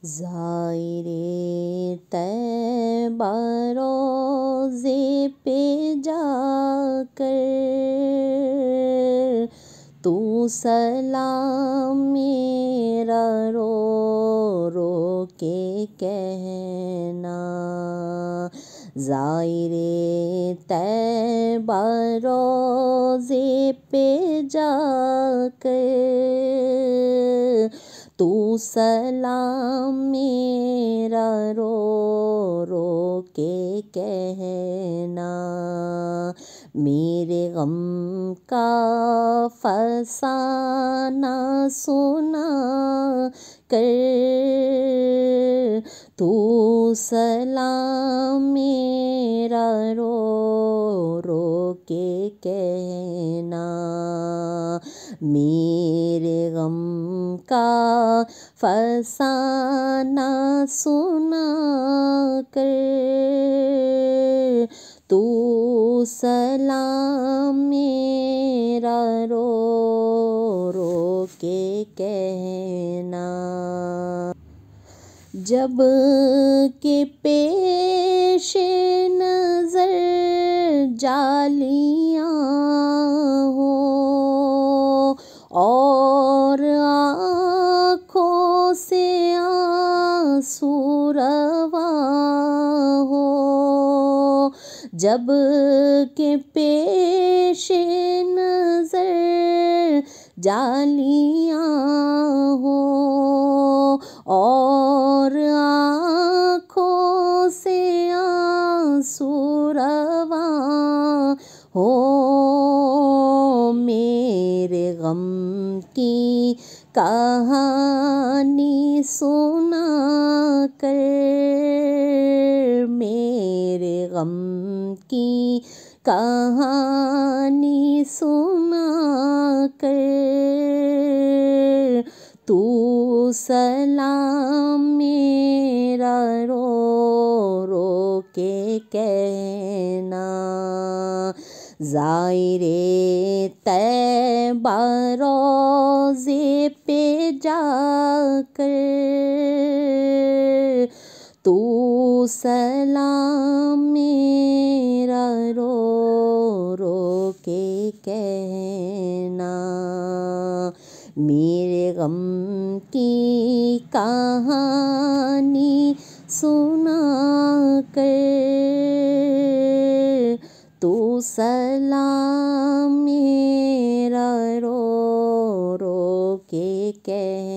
زائر طیبہ روضے پہ جا کر تو سلام میرا رو رو کے کہنا، زائر طیبہ روضے پہ جا کر تو سلام میرا رو رو کے کہنا، میرے غم کا فسانہ سنا کر تو سلام میرا رو رو کے کہنا، میرے غم کا فسانہ سنا کر تو سلام میرا رو رو کے کہنا، جب کہ پیش نظر جالیاں ہوں اور آنکھوں سے آنسو رواں ہو، جب کہ پیش نظر جالیاں ہوں اور آنکھوں سے آنسو رواں ہو، میرے غم کی کہانی سنا کر، میرے غم کی کہانی سنا کر تو سلام میرا رو رو کے کہنا، زائر طیبہ روضے پہ جا کر تو سلام میرا رو رو کے کہنا، میرے غم کی کہانی سنا کر تو سلام میرا رو رو کے کہنا۔